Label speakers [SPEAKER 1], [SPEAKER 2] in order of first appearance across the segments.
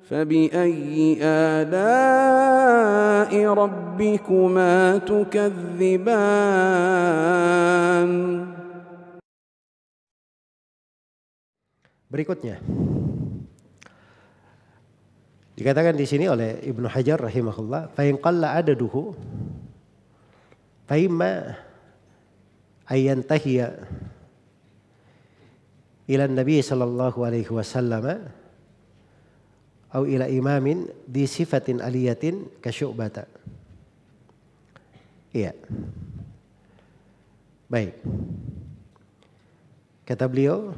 [SPEAKER 1] فبأي آلاء ربكما تكذبان.
[SPEAKER 2] Berikutnya dikatakan di sini oleh Ibnu Hajar rahimahullah, fa in qalla adaduhu fa imma ayyantahiya ila Nabi sallallahu alaihi wasallam atau ila imamin di sifatin aliyatin ka Syu'bata. Iya. Baik. Kata beliau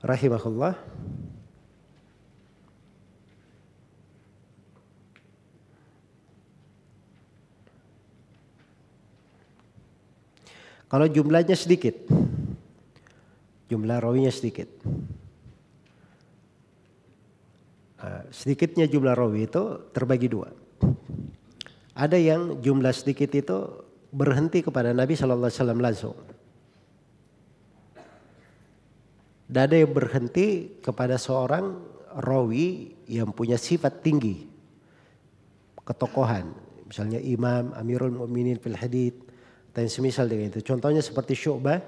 [SPEAKER 2] rahimahullah, kalau jumlahnya sedikit, jumlah rawinya sedikit, sedikitnya jumlah rawi itu terbagi dua. Ada yang jumlah sedikit itu berhenti kepada Nabi Sallallahu Alaihi Wasallam langsung. Dan ada yang berhenti kepada seorang rawi yang punya sifat tinggi, ketokohan, misalnya imam, amirul mu'minin fil hadits, dan semisal dengan itu. Contohnya seperti Syu'bah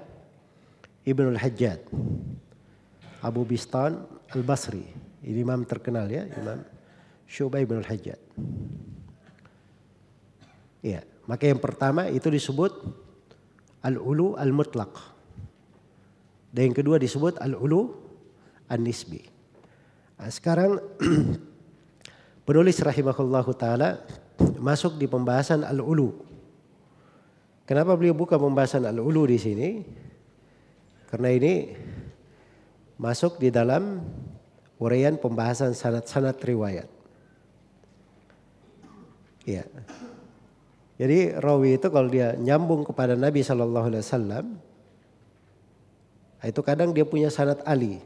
[SPEAKER 2] Ibnul Hajjaj, Abu Bistan Al-Basri, ini imam terkenal ya, imam Syu'bah Ibnul Hajjaj. Iya, maka yang pertama itu disebut al-ulu al-mutlaq. Dan yang kedua disebut al-ulu an-nisbi. Nah, sekarang penulis rahimahullahu taala masuk di pembahasan al-ulu. Kenapa beliau buka pembahasan al-ulu di sini? Karena ini masuk di dalam uraian pembahasan sanad-sanad riwayat. Ya. Jadi rawi itu kalau dia nyambung kepada Nabi sallallahu alaihi wasallam, itu kadang dia punya sanad ali.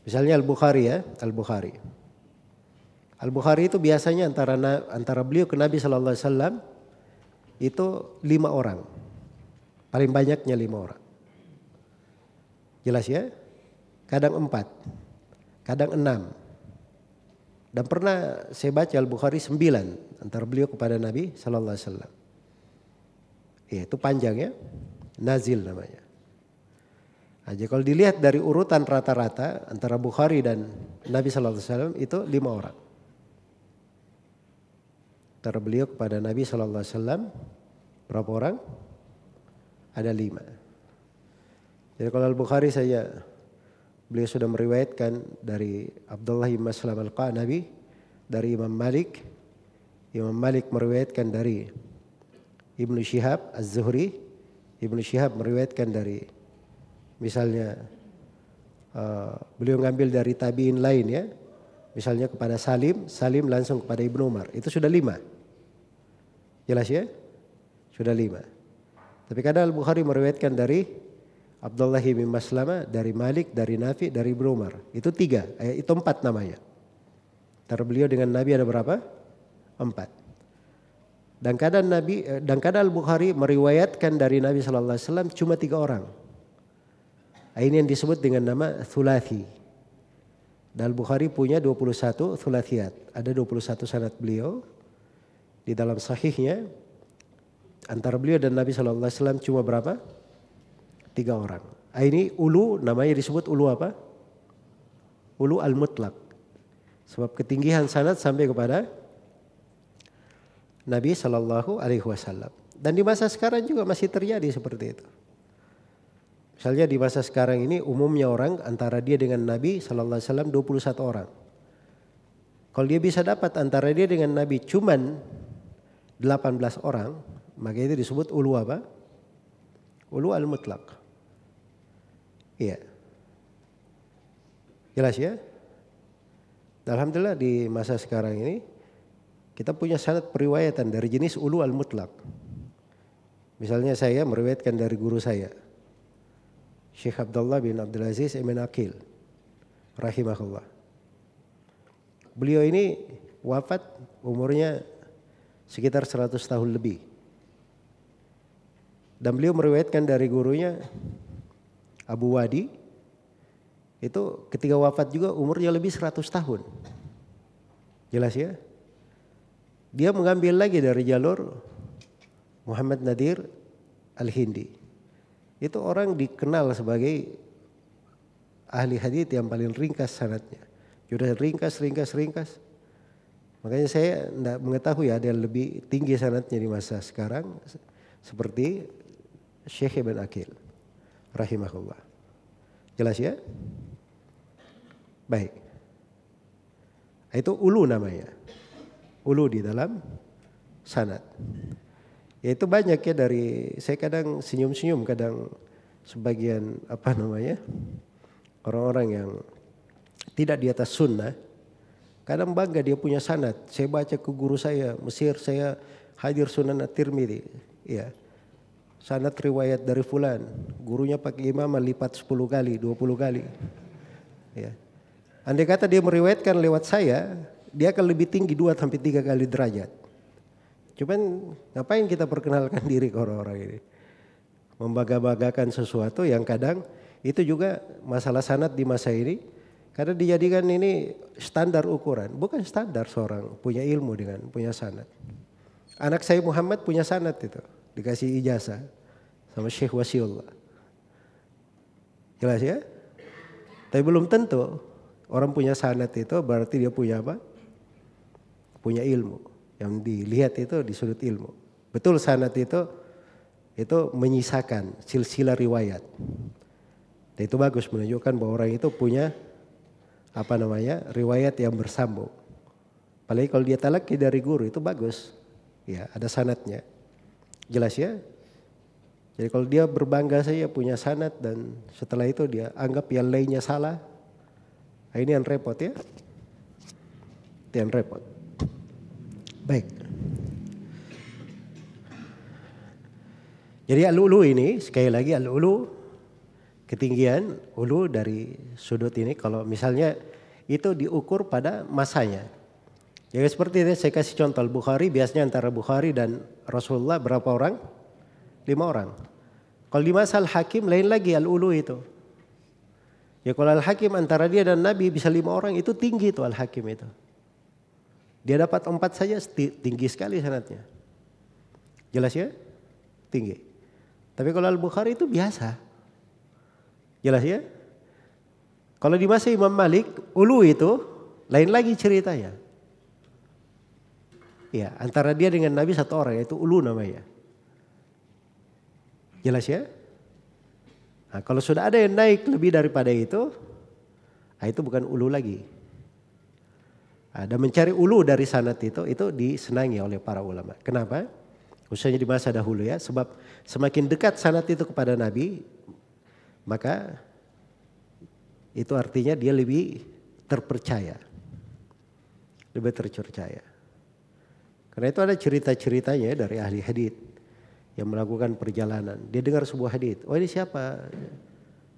[SPEAKER 2] Misalnya Al-Bukhari ya, Al-Bukhari. Al-Bukhari itu biasanya antara beliau ke Nabi sallallahu alaihi wasallam itu 5 orang. Paling banyaknya 5 orang. Jelas ya? Kadang 4, kadang 6. Dan pernah saya baca Al-Bukhari 9 antara beliau kepada Nabi sallallahu alaihi wasallam. Ya, itu panjang ya. Nazil namanya. Jadi kalau dilihat dari urutan rata-rata antara Bukhari dan Nabi sallallahu alaihi wasallam itu 5 orang. Antara beliau kepada Nabi sallallahu alaihi wasallam berapa orang? Ada 5. Jadi kalau Al-Bukhari beliau sudah meriwayatkan dari Abdullah bin Maslam Al-Qanabi, dari Imam Malik. Imam Malik meriwayatkan dari Ibnu Syihab Az-Zuhri. Ibnu Syihab meriwayatkan dari misalnya beliau ngambil dari tabi'in lain ya. Misalnya kepada Salim langsung kepada Ibnu Umar. Itu sudah 5. Jelas ya? Sudah 5. Tapi kadang Al-Bukhari meriwayatkan dari Abdullah bin Maslama, dari Malik, dari Nafi, dari Ibnu Umar. Itu 3, itu 4 namanya. Antara beliau dengan Nabi ada berapa? 4. Dan kadang Al-Bukhari meriwayatkan dari Nabi sallallahu alaihi wasallam cuma 3 orang. Ini yang disebut dengan nama thulathi. Dan Al-Bukhari punya 21 thulathiyat. Ada 21 sanad beliau. Di dalam sahihnya antara beliau dan Nabi sallallahu alaihi wasallam cuma berapa? 3 orang. Ini ulu, namanya disebut ulu apa? Ulu al-mutlaq. Sebab ketinggian sanad sampai kepada Nabi sallallahu alaihi wasallam. Dan di masa sekarang juga masih terjadi seperti itu. Misalnya di masa sekarang ini umumnya orang antara dia dengan Nabi sallallahu alaihi wasallam 21 orang. Kalau dia bisa dapat antara dia dengan Nabi cuman 18 orang, maka itu disebut ulu apa? Ulu al-mutlaq. Iya. Jelas ya? Alhamdulillah di masa sekarang ini kita punya sanad periwayatan dari jenis ulu al-mutlaq. Misalnya saya meriwayatkan dari guru saya, Syekh Abdullah bin Abdul Aziz Ibn Aqil rahimahullah. Beliau ini wafat umurnya sekitar 100 tahun lebih. Dan beliau meriwayatkan dari gurunya Abu Wadi itu ketika wafat juga umurnya lebih 100 tahun. Jelas ya? Dia mengambil lagi dari jalur Muhammad Nadir Al-Hindi. Itu orang dikenal sebagai ahli hadits yang paling ringkas sanadnya. Sudah ringkas. Makanya saya tidak mengetahui ada yang lebih tinggi sanadnya di masa sekarang seperti Syekh Ibn Aqil rahimahullah. Jelas ya? Baik. Itu ulu namanya. Ulu di dalam sanad. Ya itu banyak ya dari saya kadang senyum-senyum kadang sebagian orang-orang yang tidak di atas sunnah kadang bangga dia punya sanad. Saya baca ke guru saya Mesir, saya hadir Sunan At-Tirmidzi, ya. Sanad riwayat dari fulan, gurunya pakai imamah lipat 10 kali, 20 kali. Ya. Andai kata dia meriwayatkan lewat saya, dia akan lebih tinggi 2 sampai 3 kali derajat. Cuman ngapain kita perkenalkan diri ke orang-orang ini? Membangga-banggakan sesuatu yang kadang itu juga masalah sanad di masa ini. Karena dijadikan ini standar ukuran. Bukan standar seorang punya ilmu dengan punya sanad. Anak saya Muhammad punya sanad itu. Dikasih ijazah sama Syekh Wasiullah. Jelas ya? Tapi belum tentu orang punya sanad itu berarti dia punya apa? Punya ilmu. Yang dilihat itu di sudut ilmu. Betul sanad itu menyisakan silsilah riwayat. Dan itu bagus menunjukkan bahwa orang itu punya riwayat yang bersambung. Apalagi kalau dia talaki dari guru itu bagus. Ya, ada sanadnya. Jelas ya? Jadi kalau dia berbangga saya punya sanad dan setelah itu dia anggap yang lainnya salah. Nah, ini yang repot ya. Itu yang repot. Baik. Jadi al-ulu ini sekali lagi al-ulu ketinggian ulu dari sudut ini kalau misalnya itu diukur pada masanya. Jadi seperti ini saya kasih contoh Al-Bukhari biasanya antara Bukhari dan Rasulullah berapa orang? 5 orang. Kalau di masa Al-Hakim lain lagi al-ulu itu. Ya kalau Al-Hakim antara dia dan Nabi bisa 5 orang itu tinggi itu Al-Hakim itu. Dia dapat 4 saja tinggi sekali sanadnya. Jelas ya? Tinggi. Tapi kalau Al-Bukhari itu biasa. Jelas ya? Kalau di masa Imam Malik, ulu itu lain lagi ceritanya. Ya, antara dia dengan Nabi 1 orang yaitu ulu namanya. Jelas ya? Nah, kalau sudah ada yang naik lebih daripada itu bukan ulu lagi. Dan mencari ulu dari sanad itu disenangi oleh para ulama. Kenapa? Khususnya di masa dahulu ya, sebab semakin dekat sanad itu kepada Nabi, maka itu artinya dia lebih terpercaya. Lebih terpercaya. Karena itu ada cerita-ceritanya dari ahli hadits yang melakukan perjalanan. Dia dengar sebuah hadits. Oh ini siapa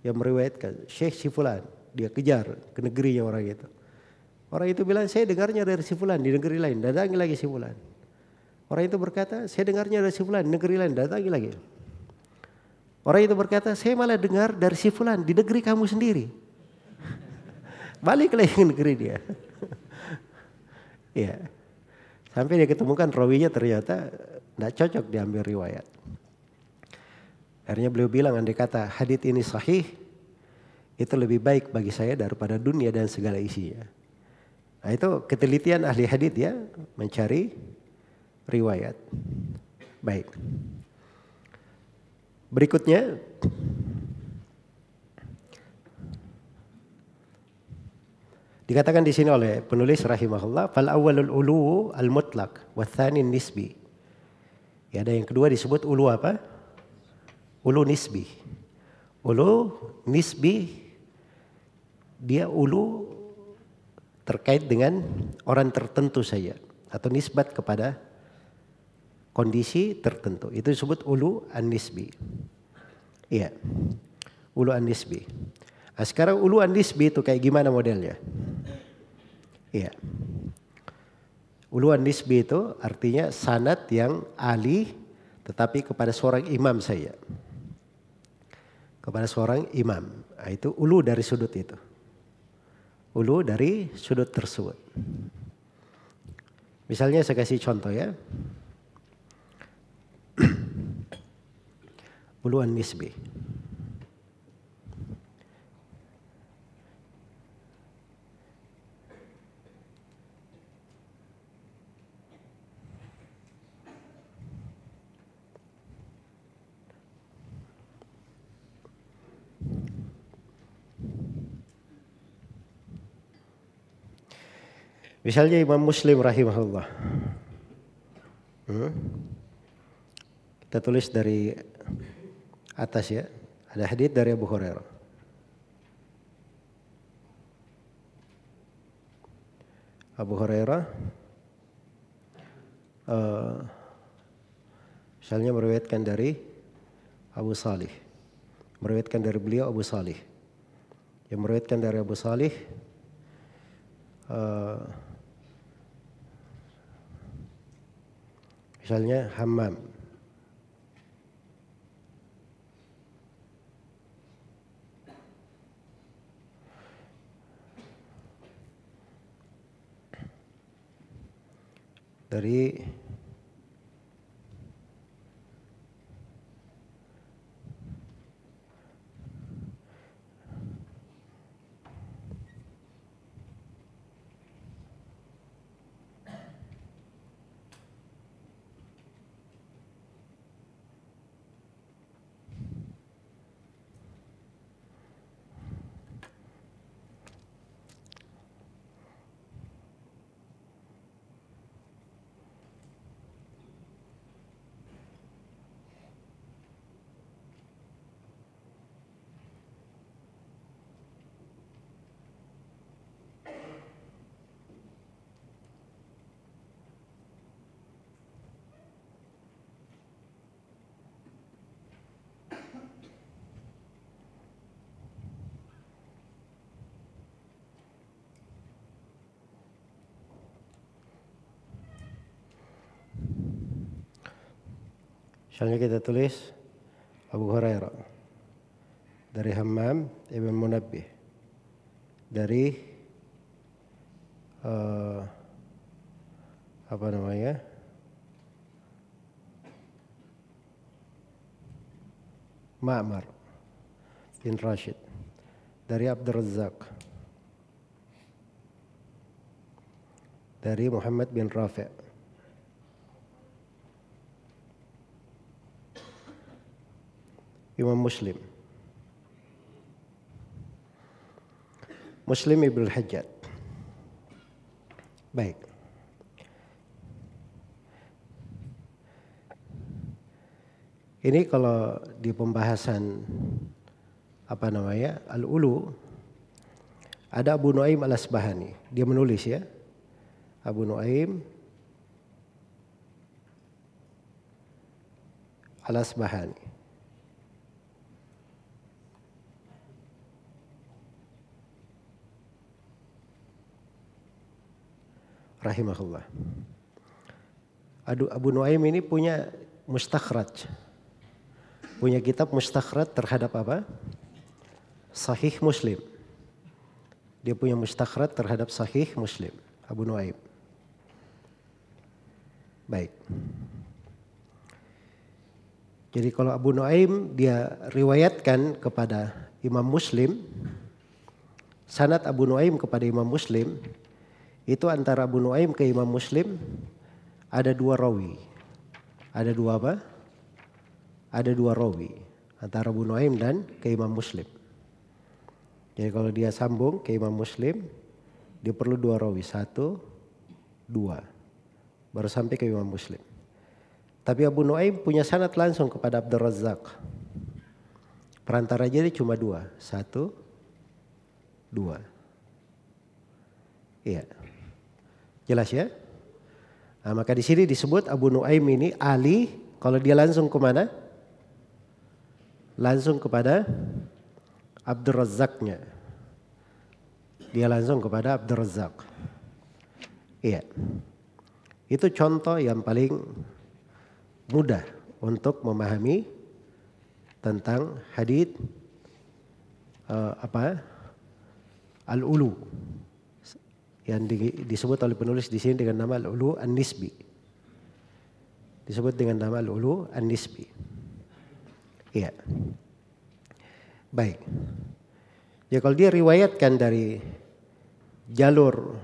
[SPEAKER 2] yang meriwayatkan? Syekh si fulan. Dia kejar ke negerinya orang itu. Orang itu bilang saya dengarnya dari si fulan di negeri lain. Datangi lagi si fulan. Orang itu berkata saya dengarnya dari si fulan di negeri lain. Datangi lagi. Orang itu berkata saya malah dengar dari si fulan di negeri kamu sendiri. Balik lagi ke negeri dia. Ya. Sampai dia ketemukan rawinya ternyata tidak cocok diambil riwayat. Akhirnya beliau bilang andai kata hadits ini sahih, itu lebih baik bagi saya daripada dunia dan segala isinya. Nah itu ketelitian ahli hadits ya, mencari riwayat. Baik. Berikutnya dikatakan di sini oleh penulis rahimahullah, fal awwalul ulu al mutlaq wa tsani nisbi. Ya, ada yang kedua disebut ulu apa? Ulu nisbi. Ulu nisbi dia ulu terkait dengan orang tertentu saja atau nisbat kepada kondisi tertentu. Itu disebut ulu an-nisbi. Iya. Ulu an-nisbi. Nah, sekarang ulu an-nisbi itu kayak gimana modelnya? Iya. Ulu an-nisbi itu artinya sanad yang ali tetapi kepada seorang imam saja. Kepada seorang imam. Nah, itu ulu dari sudut itu. ulu dari sudut tersebut. Misalnya saya kasih contoh ya. Ulu an-nisbi. Misalnya Imam Muslim rahimahullah. Kita tulis dari atas ya. Ada hadits dari Abu Hurairah. Abu Hurairah misalnya meriwayatkan dari Abu Salih. Meriwayatkan dari beliau Abu Salih. Yang meriwayatkan dari Abu Salih misalnya Hammam. Dari misalnya kita tulis Abu Hurairah dari Hammam ibn Munabbih dari apa namanya Ma'mar bin Rashid dari Abdur Razzaq dari Muhammad bin Rafi' Imam Muslim Ibn al-Hajjaj. Baik. Ini kalau di pembahasan apa namanya Al-Ulu ada Abu Nuaim Al-Asbahani. Dia menulis ya. Abu Nuaim Al-Asbahani. Rahimahullah. Abu Nuaim ini punya mustakhraj. Punya kitab mustakhraj terhadap apa? Sahih Muslim. Dia punya mustakhraj terhadap Sahih Muslim. Abu Nuaim. Baik. Jadi kalau Abu Nuaim dia riwayatkan kepada Imam Muslim, sanad Abu Nuaim kepada Imam Muslim, itu antara Abu Nuaim ke Imam Muslim ada dua rawi. Ada dua apa? Ada dua rawi antara Abu Nuaim dan ke Imam Muslim. Jadi kalau dia sambung ke Imam Muslim, dia perlu dua rawi. 1, 2. Baru sampai ke Imam Muslim. Tapi Abu Nuaim punya sanad langsung kepada Abdur Razzaq. Perantara jadi cuma 2. 1, 2. Iya. Jelas ya? Nah, maka di sini disebut Abu Nuaim ini Ali. Kalau dia langsung kemana? Langsung kepada Abdur Razzaqnya. Dia langsung kepada Abdur Razzaq. Iya. Itu contoh yang paling mudah untuk memahami tentang hadits Al-Ulu. yang disebut oleh penulis di sini dengan nama al-ulu an-nisbi. Disebut dengan nama al-ulu an-nisbi. Iya. Baik. Ya kalau dia riwayatkan dari jalur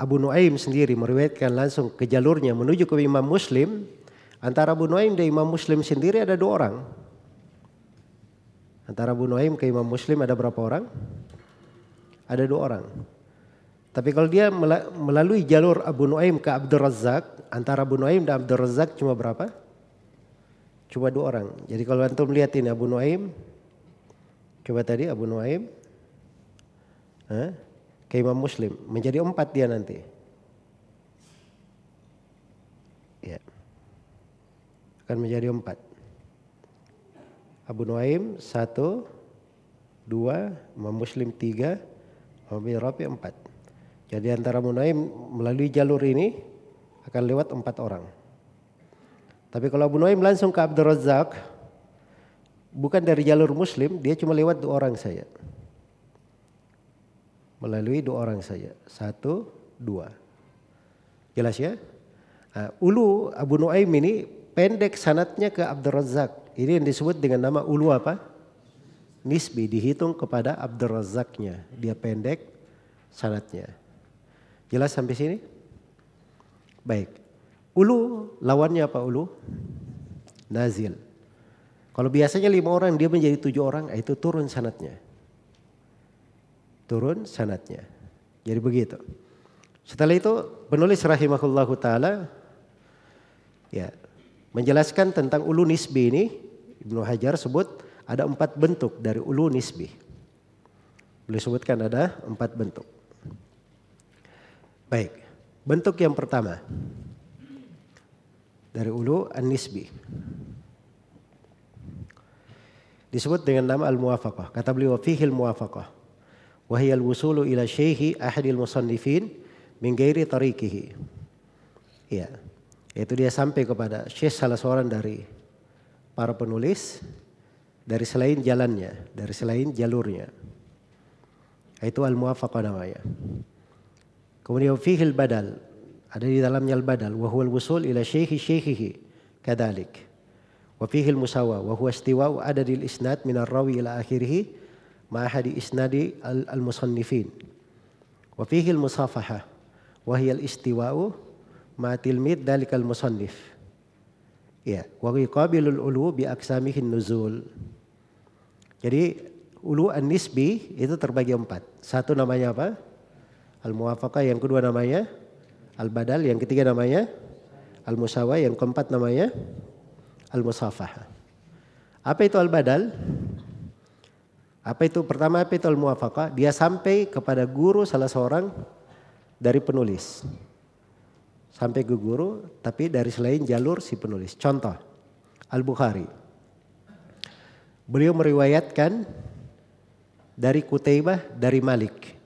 [SPEAKER 2] Abu Nuaim sendiri, meriwayatkan langsung ke jalurnya menuju ke Imam Muslim, antara Abu Nuaim dan Imam Muslim sendiri ada 2 orang. Antara Abu Nuaim ke Imam Muslim ada berapa orang? Ada 2 orang. Tapi kalau dia melalui jalur Abu Nuaim ke Abdul Razzaq, antara Abu Nuaim dan Abdul Razzaq cuma berapa? Cuma 2 orang. Jadi kalau antum lihat ini Abu Nuaim, coba tadi Abu Nuaim ke Imam Muslim, menjadi 4 dia nanti. Ya. Akan menjadi 4. Abu Nuaim 1, 2, Imam Muslim 3, Imam bin Rafi 4. Jadi antara Abu Nuaim melalui jalur ini akan lewat 4 orang. Tapi kalau Abu Nuaim langsung ke Abdul Razzaq, bukan dari jalur Muslim, dia cuma lewat 2 orang saja. Melalui 2 orang saja. 1, 2. Jelas ya? Ulu Abu Nuaim ini pendek sanadnya ke Abdul Razzaq. Ini yang disebut dengan nama ulu apa? Nisbi, dihitung kepada Abdul Razzaqnya. Dia pendek sanadnya. Jelas sampai sini? Baik. Ulu lawannya apa ulu? Nazil. Kalau biasanya 5 orang dia menjadi 7 orang, itu turun sanadnya. Turun sanadnya. Jadi begitu. Setelah itu penulis rahimahullahu taala ya menjelaskan tentang ulu nisbi ini. Ibnu Hajar sebut ada 4 bentuk dari ulu nisbi. Beliau sebutkan ada 4 bentuk. Baik. Bentuk yang pertama dari ulu an-nisbi disebut dengan nama al-muwafaqah. Kata beliau fihi al-muwafaqah wa hiya al-wusulu ila syaihi ahadil musannifin min ghairi tariqihi. Ya. Yaitu dia sampai kepada syekh salah seorang dari para penulis dari selain jalannya, dari selain jalurnya. Itu al-muwafaqah namanya. Kemudian fihi al-badal, ada di dalamnya al-badal wa huwa al-wusul ila syekhihi kadzalik. Wa fihi al-musawa wa huwa istiwa'u adadil isnad min ar-rawi ila akhirih ma hadi isnadi al-musannifin. Wa fihi al-musafahah wa hiya al-istiwa'u ma tilmid dalikal musannif. Ya, wa yuqabilul ulu bi aqsamihin nuzul. Jadi ulu an-nisbi itu terbagi 4. Satu namanya apa? Al-muwafaqah, yang kedua namanya al-badal, yang ketiga namanya al-musawa, yang keempat namanya al-musafahah. Apa itu al-badal? Apa itu? Pertama, apa itu al-muwafaqah? Dia sampai kepada guru salah seorang dari penulis. Sampai ke guru tapi dari selain jalur si penulis. Contoh, Al-Bukhari. Beliau meriwayatkan dari Qutaibah dari Malik.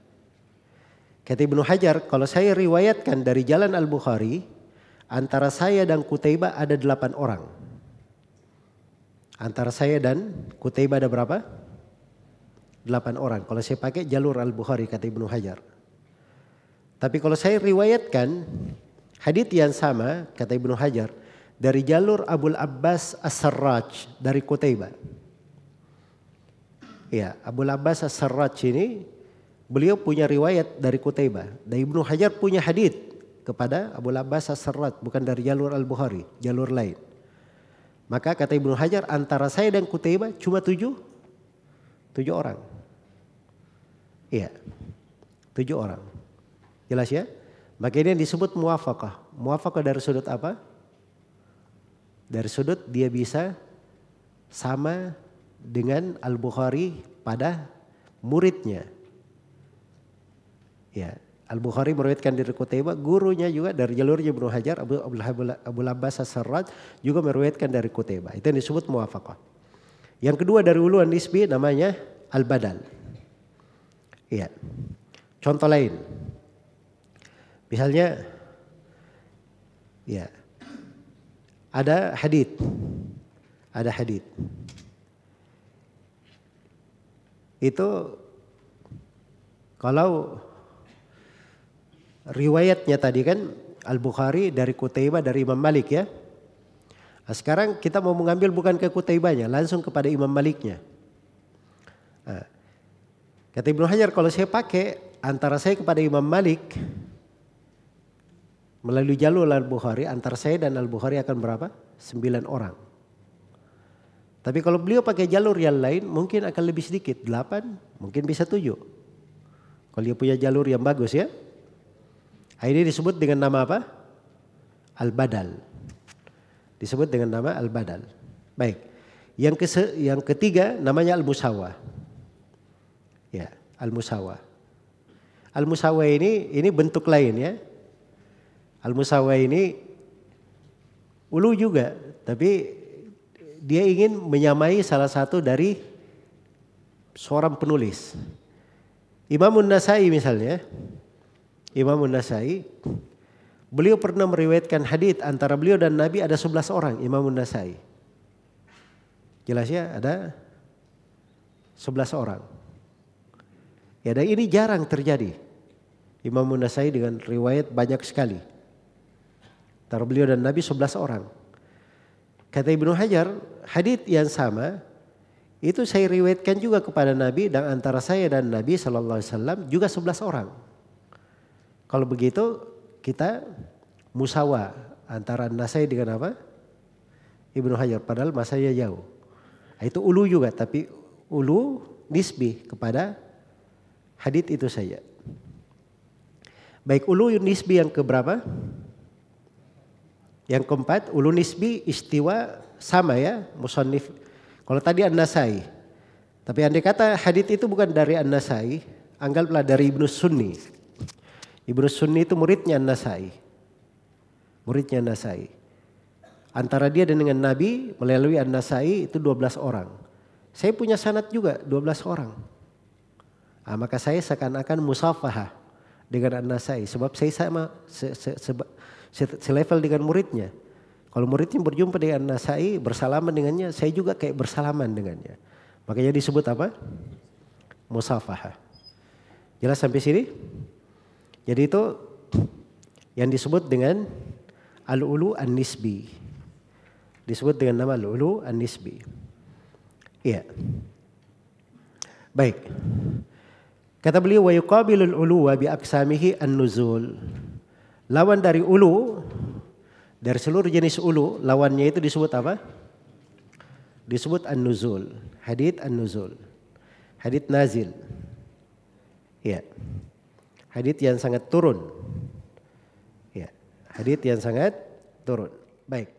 [SPEAKER 2] Kata Ibnu Hajar, kalau saya riwayatkan dari jalan Al-Bukhari, antara saya dan Qutaibah ada 8 orang. Antara saya dan Qutaibah ada berapa? 8 orang. Kalau saya pakai jalur Al-Bukhari, kata Ibnu Hajar. Tapi kalau saya riwayatkan hadits yang sama, kata Ibnu Hajar, dari jalur Abul Abbas As-Sarraj dari Qutaibah. Ya, Abul Abbas As-Sarraj ini beliau punya riwayat dari Qutaibah. Dan Ibnu Hajar punya hadits kepada Abul Abbas As-Sarraj, bukan dari jalur Al-Bukhari, jalur lain. Maka kata Ibnu Hajar, antara saya dan Qutaibah cuma 7 orang. Iya, 7 orang. Jelas ya? Maka ini yang disebut muwafaqah. Muwafaqah dari sudut apa? Dari sudut dia bisa sama dengan Al-Bukhari pada muridnya. Ya, Al-Bukhari meriwayatkan dari Qutaibah, gurunya juga dari jalurnya Ibnu Hajar, Abul Abbas As-Sarraj juga meriwayatkan dari Qutaibah. Itu yang disebut muwafaqah. Yang kedua dari ulu an-nisbi namanya al-badal. Iya. Contoh lain. Misalnya, ya, ada hadits, itu Kalau riwayatnya tadi kan Al-Bukhari dari Qutaibah dari Imam Malik ya. Nah, sekarang kita mau mengambil bukan ke Qutaibahnya, langsung kepada Imam Maliknya. Nah, kata Ibnu Hajar, kalau saya pakai antara saya kepada Imam Malik melalui jalur Al-Bukhari, antara saya dan Al-Bukhari akan berapa? 9 orang. Tapi kalau beliau pakai jalur yang lain mungkin akan lebih sedikit, 8, mungkin bisa 7. Kalau dia punya jalur yang bagus ya. Ini disebut dengan nama apa? Al-Badal. Disebut dengan nama Al-Badal. Baik. Yang ketiga namanya Al-Musawa. Ya, Al-Musawa. Al-Musawa ini bentuk lain ya. Al-Musawa ini ulu juga, tapi dia ingin menyamai salah satu dari seorang penulis. Imamun Nasai misalnya. Imamun Nasai, beliau pernah meriwayatkan hadits antara beliau dan Nabi ada 11 orang. Imamun Nasai. Jelas ya, ada 11 orang. Ya, dan ini jarang terjadi. Imamun Nasai dengan riwayat banyak sekali. Antara beliau dan Nabi 11 orang. Kata Ibnu Hajar, hadits yang sama itu saya riwayatkan juga kepada Nabi dan antara saya dan Nabi SAW juga 11 orang. Kalau begitu kita musawa antara Nasai dengan apa? Ibnu Hajar, padahal masanya jauh. Itu ulu juga, tapi ulu nisbi kepada hadits itu saja. Baik, ulu nisbi yang keberapa? Yang keempat, ulu nisbi istiwa sama ya, musannif. Kalau tadi An-Nasai. Tapi andai kata hadits itu bukan dari An-Nasai, anggaplah dari Ibnu Sunni. Ibnu Sunni itu muridnya An-Nasai. Muridnya An-Nasai. Antara dia dengan Nabi melalui An-Nasai itu 12 orang. Saya punya sanad juga 12 orang. Nah, maka saya seakan-akan musafahah dengan An-Nasai. Sebab saya sama selevel dengan muridnya. Kalau muridnya berjumpa dengan An-Nasai, bersalaman dengannya, saya juga kayak bersalaman dengannya. Makanya disebut apa? Musafahah. Jelas sampai sini? Jadi itu yang disebut dengan al-ulu an-nisbi. Disebut dengan nama al-ulu an-nisbi. Iya. Baik. Kata beliau, wa yuqabilul uluwa bi aqsamihi an-nuzul. Lawan dari ulu, dari seluruh jenis ulu, lawannya itu disebut apa? Disebut an-nuzul. Hadits an-nuzul. Hadits nazil. Ya. Hadits yang sangat turun. Ya. Hadits yang sangat turun. Baik.